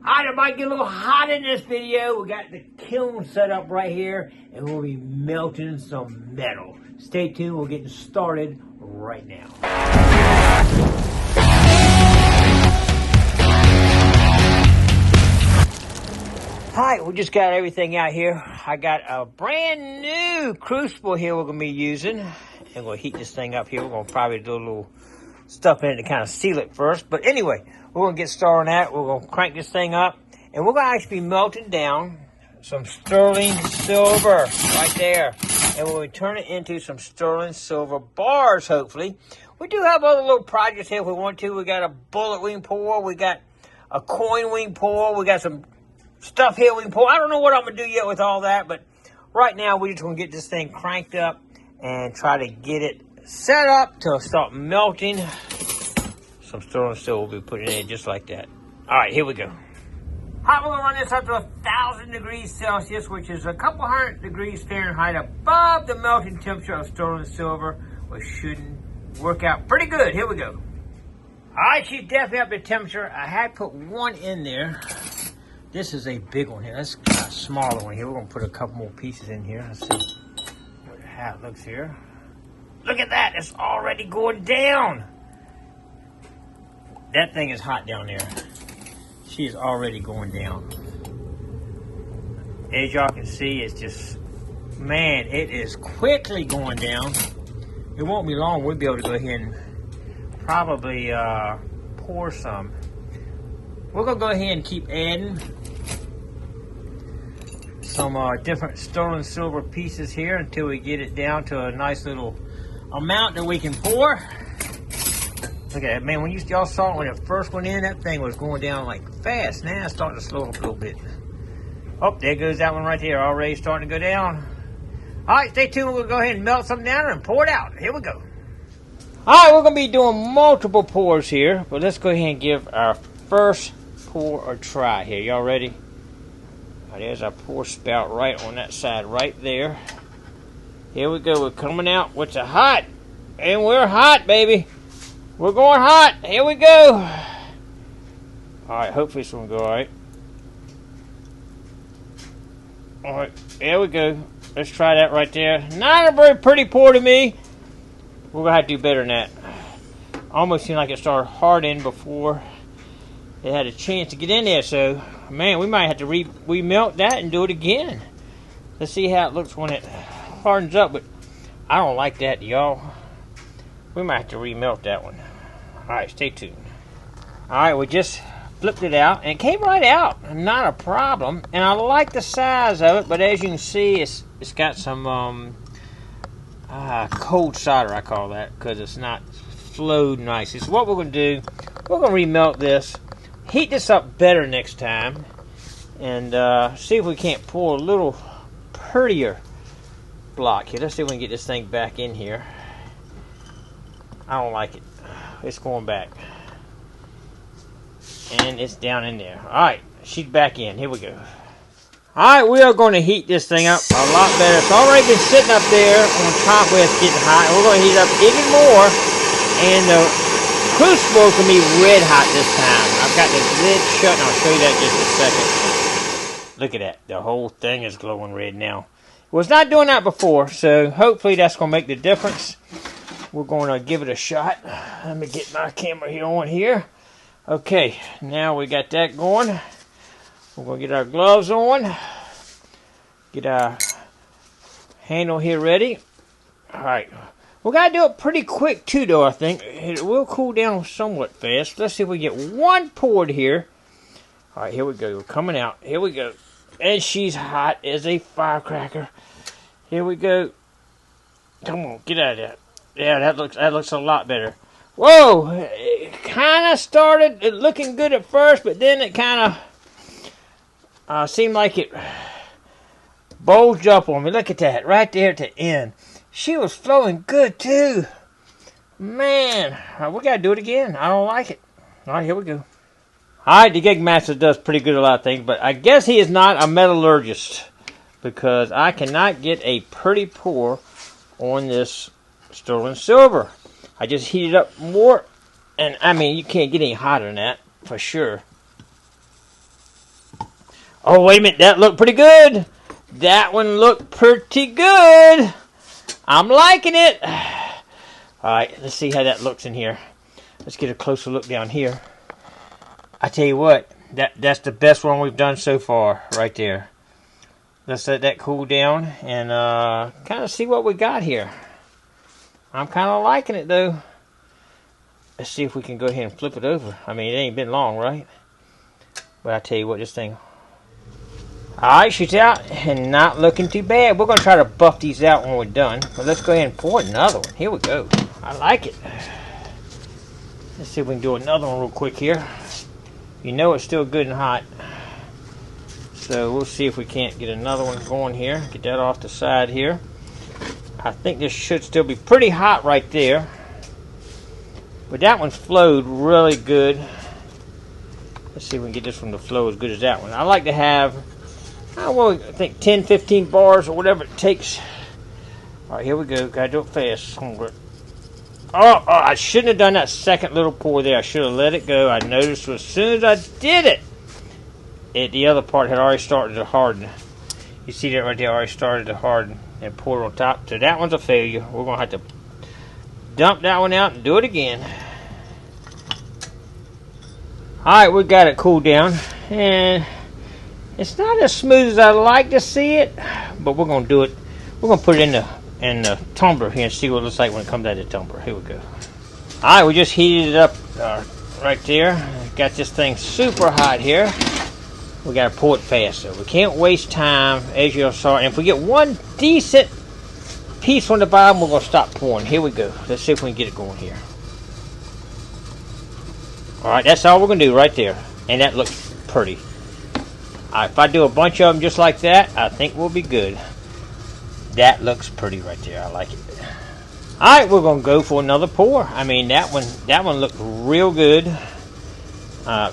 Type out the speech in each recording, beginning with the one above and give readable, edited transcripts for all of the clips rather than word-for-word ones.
Alright, it might get a little hot in this video. We got the kiln set up right here, and we'll be melting some metal. Stay tuned, we're getting started right now. Alright, we just got everything out here. I got a brand new crucible here we're going to be using. And we'll heat this thing up here. We're going to probably do a little stuff in it to kind of seal it first. But anyway, we're going to get started on that. We're going to crank this thing up. And we're going to actually be melting down some sterling silver right there. And we'll turn it into some sterling silver bars, hopefully. We do have other little projects here if we want to. We got a bullet we can pour. We got a coin we can pour. We got some stuff here we can pour. I don't know what I'm going to do yet with all that. But right now, we're just going to get this thing cranked up and try to get it set up to start melting. Some sterling silver we'll be putting in just like that. All right, here we go. All right, we're gonna run this up to 1,000 degrees Celsius, which is a couple hundred degrees Fahrenheit above the melting temperature of sterling silver, which shouldn't work out pretty good. Here we go. All right, she's definitely up to temperature. I had put one in there. This is a big one here. That's a smaller one here. We're gonna put a couple more pieces in here. Let's see how it looks here. Look at that, it's already going down. That thing is hot down there. She is already going down. As y'all can see, it's just, man, it is quickly going down. It won't be long, we'll be able to go ahead and probably pour some. We're gonna go ahead and keep adding some different sterling silver pieces here until we get it down to a nice little amount that we can pour. Look at that, man. When y'all saw it when it first went in, that thing was going down like fast. Now it's starting to slow up a little bit. Oh, there goes that one right there, already starting to go down. All right, stay tuned. We'll go ahead and melt something down and pour it out. Here we go. All right, we're going to be doing multiple pours here, but let's go ahead and give our first pour a try here. Y'all ready? There's our pour spout right on that side right there. Here we go. We're coming out with the hot. And we're hot, baby. We're going hot. Here we go. Alright, hopefully this one will go alright. Alright, there we go. Let's try that right there. Not a very pretty pour to me. We're going to have to do better than that. Almost seemed like it started hardening before it had a chance to get in there. So, man, we might have to remelt that and do it again. Let's see how it looks when it hardens up. But I don't like that, y'all. We might have to remelt that one. Alright, stay tuned. Alright, we just flipped it out, and it came right out. Not a problem. And I like the size of it, but as you can see, it's got some cold solder, I call that, because it's not flowed nice. So what we're going to do, we're going to remelt this, heat this up better next time, and see if we can't pour a little prettier block here. Let's see if we can get this thing back in here. I don't like it. It's going back. And it's down in there. Alright, she's back in. Here we go. Alright, we are going to heat this thing up a lot better. It's already been sitting up there on top where it's getting hot. We're going to heat it up even more. And the crucible is going to be red hot this time. I've got the lid shut, and I'll show you that in just a second. Look at that. The whole thing is glowing red now. It was not doing that before, so hopefully that's going to make the difference. We're going to give it a shot. Let me get my camera here on here. Okay, now we got that going. We're going to get our gloves on. Get our handle here ready. Alright. We got to do it pretty quick too, though, I think. It will cool down somewhat fast. Let's see if we get one poured here. Alright, here we go. We're coming out. Here we go. And she's hot as a firecracker. Here we go. Come on, get out of there. Yeah, that looks a lot better. Whoa! It kind of started looking good at first, but then it kind of seemed like it bulged up on me. Look at that, right there at the end. She was flowing good, too. Man, we got to do it again. I don't like it. All right, here we go. All right, the Gigmaster does pretty good at a lot of things, but I guess he is not a metallurgist because I cannot get a pretty pour on this sterling silver. I just heated up more, and I mean, you can't get any hotter than that, for sure. Oh, wait a minute. That looked pretty good. That one looked pretty good. I'm liking it. Alright, let's see how that looks in here. Let's get a closer look down here. I tell you what, that's the best one we've done so far, right there. Let's let that cool down and kind of see what we got here. I'm kind of liking it, though. Let's see if we can go ahead and flip it over. I mean, it ain't been long, right? But I tell you what, this thing... Alright, she's out and not looking too bad. We're going to try to buff these out when we're done. But let's go ahead and pour another one. Here we go. I like it. Let's see if we can do another one real quick here. You know it's still good and hot. So we'll see if we can't get another one going here. Get that off the side here. I think this should still be pretty hot right there. But that one flowed really good. Let's see if we can get this one to flow as good as that one. I like to have, I think 10, 15 bars or whatever it takes. Alright, here we go. Gotta do it fast. Oh, I shouldn't have done that second little pour there. I should have let it go. I noticed as soon as I did it, the other part had already started to harden. You see that right there, already started to harden and pour on top. So that one's a failure. We're going to have to dump that one out and do it again. Alright, we got it cooled down. And it's not as smooth as I'd like to see it, but we're going to do it. We're going to put it in the tumbler here and see what it looks like when it comes out of the tumbler. Here we go. Alright, we just heated it up right there. Got this thing super hot here. We got to pour it fast, so we can't waste time, as you saw. And if we get one decent piece on the bottom, we're going to stop pouring. Here we go. Let's see if we can get it going here. Alright, that's all we're going to do right there. And that looks pretty. Alright, if I do a bunch of them just like that, I think we'll be good. That looks pretty right there. I like it. Alright, we're going to go for another pour. I mean, that one looked real good.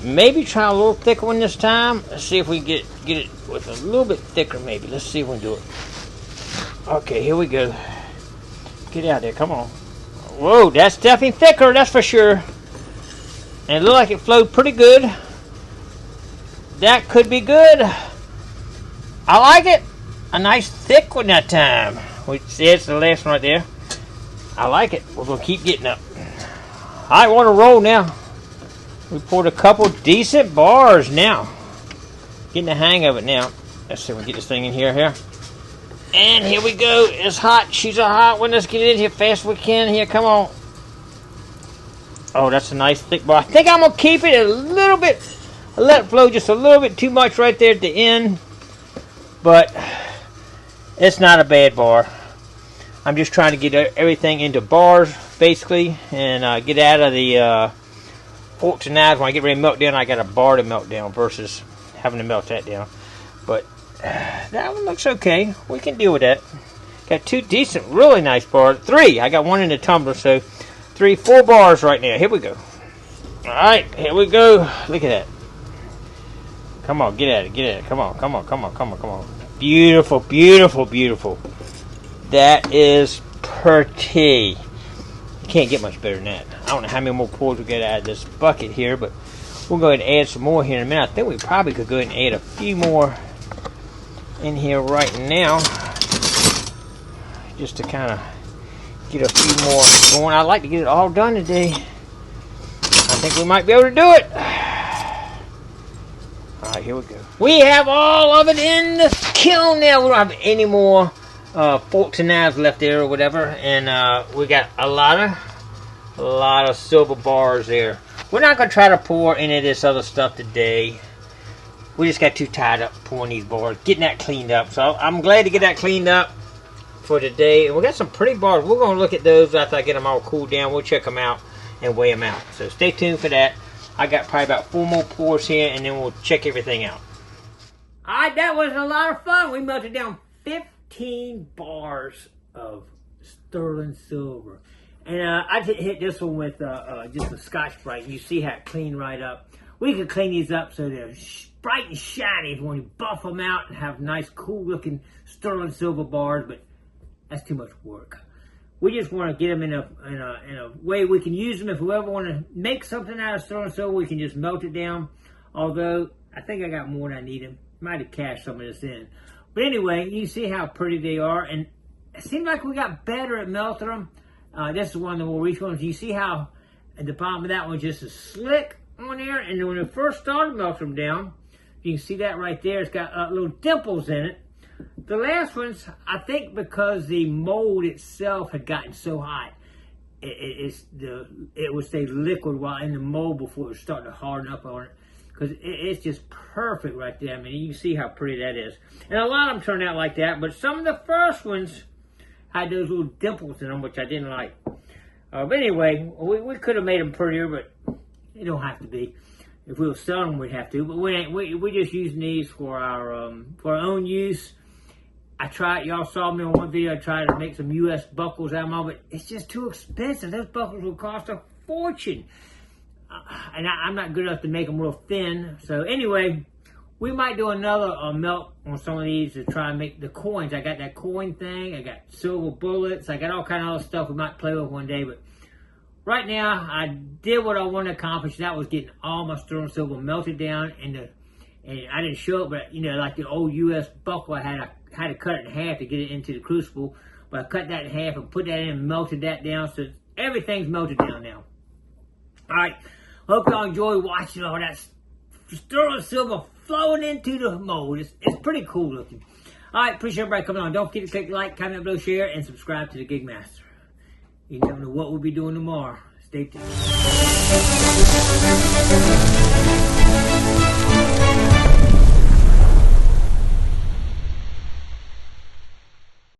Maybe try a little thicker one this time. Let's see if we can get it with a little bit thicker maybe. Let's see if we can do it. Okay, here we go. Get out there, come on. Whoa, that's definitely thicker, that's for sure. And it looked like it flowed pretty good. That could be good. I like it. A nice thick one that time. It's the last one right there. I like it. We're going to keep getting up. I want to roll now. We poured a couple decent bars now. Getting the hang of it now. Let's see if we can get this thing in here. And here we go. It's hot. She's a hot one. Let's get it in here fast as we can. Here, come on. Oh, that's a nice thick bar. I think I'm going to keep it a little bit. I let it flow just a little bit too much right there at the end. But it's not a bad bar. I'm just trying to get everything into bars, basically. And get out of the forks and knives. When I get ready to melt down, I got a bar to melt down versus having to melt that down. But that one looks okay. We can deal with that. Got two decent, really nice bars. Three. I got one in the tumbler, so 4 bars right now. Here we go. Alright, here we go. Look at that. Come on, get at it, get at it. Come on, come on, come on, come on, come on. Beautiful, beautiful, beautiful. That is pretty. You can't get much better than that. I don't know how many more pours we get out of this bucket here, but we'll go ahead and add some more here in a minute. I think we probably could go ahead and add a few more in here right now, just to kind of get a few more going. I'd like to get it all done today. I think we might be able to do it. Alright, here we go. We have all of it in the kiln now. We don't have any more forks and knives left there or whatever. And we got a lot of silver bars there. We're not going to try to pour any of this other stuff today. We just got too tied up pouring these bars, getting that cleaned up. So I'm glad to get that cleaned up for today. And we got some pretty bars. We're going to look at those after I get them all cooled down. We'll check them out and weigh them out. So stay tuned for that. I got probably about 4 more pours here, and then we'll check everything out. Alright, that was a lot of fun. We melted down 15 bars of sterling silver. And I hit this one with just a Scotch-Brite. You see how it cleaned right up. We could clean these up so they're bright and shiny when you buff them out and have nice, cool-looking sterling silver bars, but that's too much work. We just want to get them in a way we can use them. If we ever want to make something out of sterling silver, we can just melt it down. Although, I think I got more than I need them. might have cashed some of this in. But anyway, you see how pretty they are, and it seems like we got better at melting them. This is one of the more recent ones. You see how at the bottom of that one just is slick on there, and when it first started melting them down, you can see that right there. It's got little dimples in it. The last ones, I think because the mold itself had gotten so hot, it would stay liquid while in the mold before it would start to harden up on it. Because it's just perfect right there. I mean, you can see how pretty that is. And a lot of them turned out like that, but some of the first ones had those little dimples in them, which I didn't like. But anyway, we could have made them prettier, but it don't have to be. If we were selling them, we'd have to. But we're just using these for our own use. I tried, y'all saw me on one video, I tried to make some U.S. buckles out of them, but it's just too expensive. Those buckles will cost a fortune. And I'm not good enough to make them real thin. So anyway, we might do another melt on some of these to try and make the coins. I got that coin thing. I got silver bullets. I got all kind of other stuff we might play with one day. But right now, I did what I wanted to accomplish. That was getting all my sterling silver melted down. And I didn't show it, but, you know, like the old U.S. buckle, I had to cut it in half to get it into the crucible. But I cut that in half and put that in and melted that down. So everything's melted down now. All right. Hope y'all enjoy watching all that sterling silver flowing into the mold. It's pretty cool looking. All right, appreciate everybody coming on. Don't forget to click like, comment below, share, and subscribe to the Gigmaster. You never know what we'll be doing tomorrow. Stay tuned.